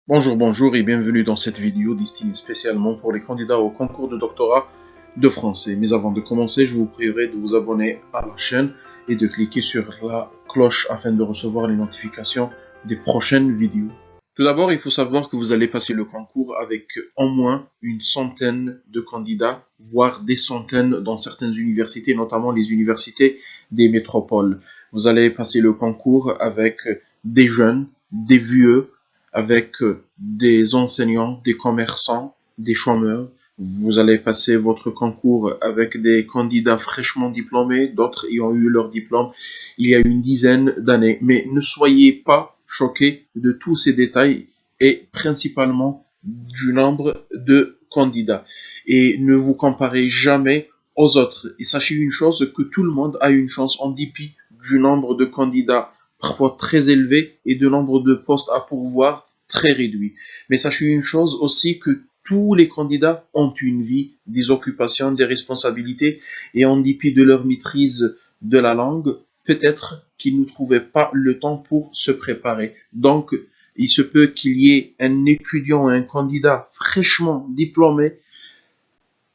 Bonjour et bienvenue dans cette vidéo destinée spécialement pour les candidats au concours de doctorat de français. Mais avant de commencer, je vous prierai de vous abonner à la chaîne et de cliquer sur la cloche afin de recevoir les notifications des prochaines vidéos. Tout d'abord, il faut savoir que vous allez passer le concours avec au moins une centaine de candidats, voire des centaines dans certaines universités, notamment les universités des métropoles. Vous allez passer le concours avec des jeunes, des vieux, avec des enseignants, des commerçants, des chômeurs. Vous allez passer votre concours avec des candidats fraîchement diplômés, d'autres y ont eu leur diplôme il y a une dizaine d'années. Mais ne soyez pas choqués de tous ces détails et principalement du nombre de candidats. Et ne vous comparez jamais aux autres. Et sachez une chose, que tout le monde a une chance en dépit du nombre de candidats parfois très élevé et de nombre de postes à pourvoir très réduit. Mais sachez une chose aussi, que tous les candidats ont une vie, des occupations, des responsabilités, et en dépit de leur maîtrise de la langue, peut-être qu'ils ne trouvaient pas le temps pour se préparer. Donc, il se peut qu'il y ait un étudiant, un candidat fraîchement diplômé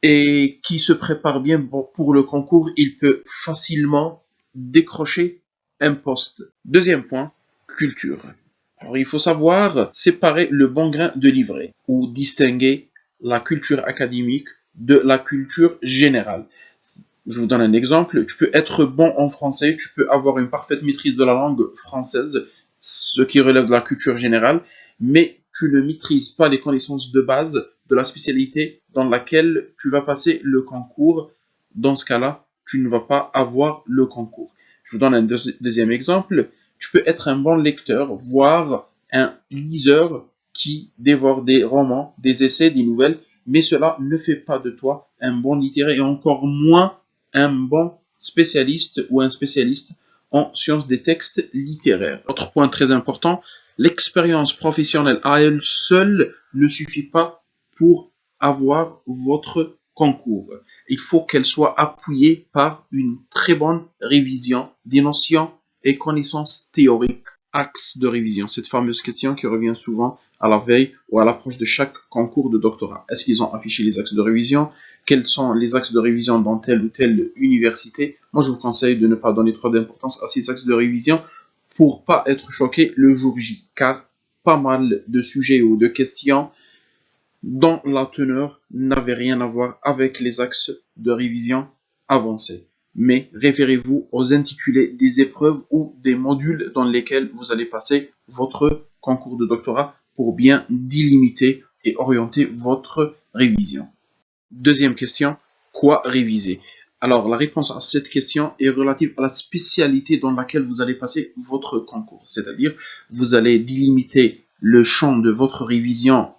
et qui se prépare bien pour le concours, il peut facilement décrocher un poste. Deuxième point, culture. Alors, il faut savoir séparer le bon grain de l'ivraie ou distinguer la culture académique de la culture générale. Je vous donne un exemple. Tu peux être bon en français, tu peux avoir une parfaite maîtrise de la langue française, ce qui relève de la culture générale, mais tu ne maîtrises pas les connaissances de base de la spécialité dans laquelle tu vas passer le concours. Dans ce cas-là, tu ne vas pas avoir le concours. Je vous donne un deuxième exemple. Tu peux être un bon lecteur, voire un liseur qui dévore des romans, des essais, des nouvelles, mais cela ne fait pas de toi un bon littéraire et encore moins un bon spécialiste ou un spécialiste en sciences des textes littéraires. Autre point très important, l'expérience professionnelle à elle seule ne suffit pas pour avoir votre concours. Il faut qu'elle soit appuyée par une très bonne révision des notions et connaissances théoriques. Axe de révision, cette fameuse question qui revient souvent à la veille ou à l'approche de chaque concours de doctorat. Est-ce qu'ils ont affiché les axes de révision? Quels sont les axes de révision dans telle ou telle université? Moi, je vous conseille de ne pas donner trop d'importance à ces axes de révision pour pas être choqué le jour J, car pas mal de sujets ou de questions dont la teneur n'avait rien à voir avec les axes de révision avancés. Mais référez-vous aux intitulés des épreuves ou des modules dans lesquels vous allez passer votre concours de doctorat pour bien délimiter et orienter votre révision. Deuxième question, quoi réviser? Alors, la réponse à cette question est relative à la spécialité dans laquelle vous allez passer votre concours. C'est-à-dire, vous allez délimiter le champ de votre révision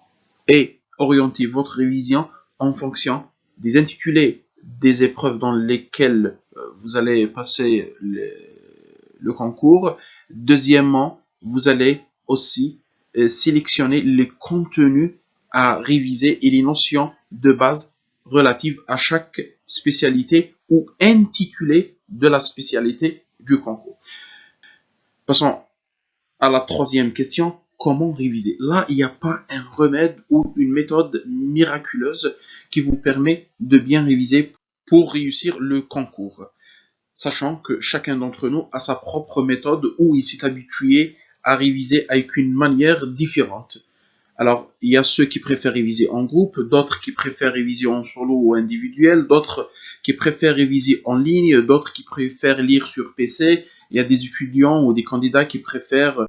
et orienter votre révision en fonction des intitulés des épreuves dans lesquelles vous allez passer le concours. Deuxièmement, vous allez aussi sélectionner les contenus à réviser et les notions de base relatives à chaque spécialité ou intitulé de la spécialité du concours. Passons à la troisième question, comment réviser? Là, il n'y a pas un remède ou une méthode miraculeuse qui vous permet de bien réviser pour réussir le concours. Sachant que chacun d'entre nous a sa propre méthode où il s'est habitué à réviser avec une manière différente. Alors, il y a ceux qui préfèrent réviser en groupe, d'autres qui préfèrent réviser en solo ou individuel, d'autres qui préfèrent réviser en ligne, d'autres qui préfèrent lire sur PC. Il y a des étudiants ou des candidats qui préfèrent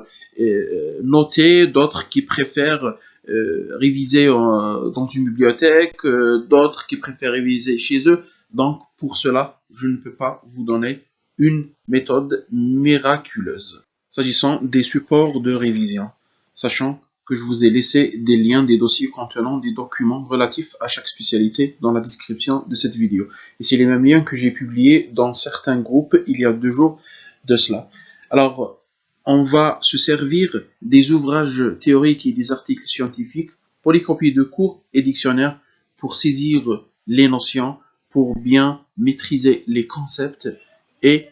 noter, d'autres qui préfèrent réviser dans une bibliothèque, d'autres qui préfèrent réviser chez eux. Donc, pour cela, je ne peux pas vous donner une méthode miraculeuse. S'agissant des supports de révision, sachant que je vous ai laissé des liens des dossiers contenant des documents relatifs à chaque spécialité dans la description de cette vidéo. Et c'est les mêmes liens que j'ai publiés dans certains groupes il y a 2 jours de cela. Alors, on va se servir des ouvrages théoriques et des articles scientifiques, polycopies de cours et dictionnaires pour saisir les notions, pour bien maîtriser les concepts et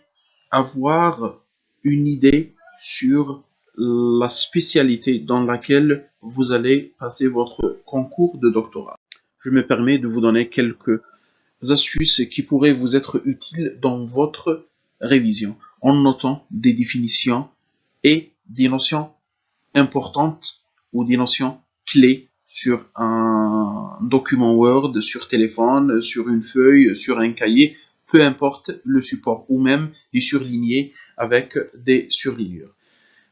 avoir une idée sur la spécialité dans laquelle vous allez passer votre concours de doctorat. Je me permets de vous donner quelques astuces qui pourraient vous être utiles dans votre révision, en notant des définitions et des notions importantes ou des notions clés sur un document Word, sur téléphone, sur une feuille, sur un cahier, peu importe le support, ou même les surligner avec des surlignures.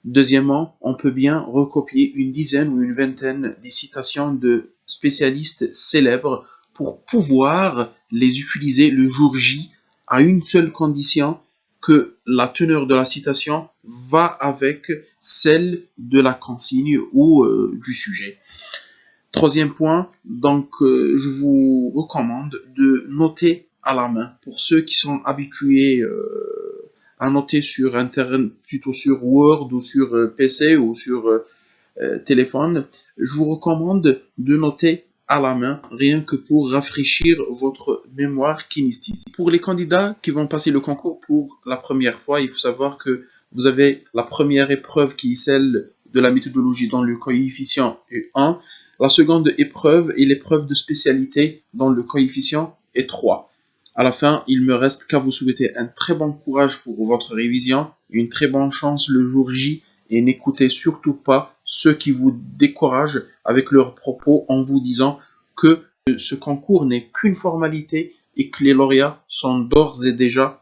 Deuxièmement, on peut bien recopier une dizaine ou une vingtaine des citations de spécialistes célèbres pour pouvoir les utiliser le jour J à une seule condition, que la teneur de la citation va avec celle de la consigne ou du sujet. Troisième point, donc je vous recommande de noter à la main. Pour ceux qui sont habitués à noter sur Internet, plutôt sur Word ou sur PC ou sur téléphone, je vous recommande de noter à la main, rien que pour rafraîchir votre mémoire kinesthésique. Pour les candidats qui vont passer le concours pour la première fois, il faut savoir que vous avez la première épreuve qui est celle de la méthodologie dont le coefficient est 1, la seconde épreuve est l'épreuve de spécialité dont le coefficient est 3. À la fin, il me reste qu'à vous souhaiter un très bon courage pour votre révision, une très bonne chance le jour J, et n'écoutez surtout pas ceux qui vous découragent avec leurs propos en vous disant que ce concours n'est qu'une formalité et que les lauréats sont d'ores et déjà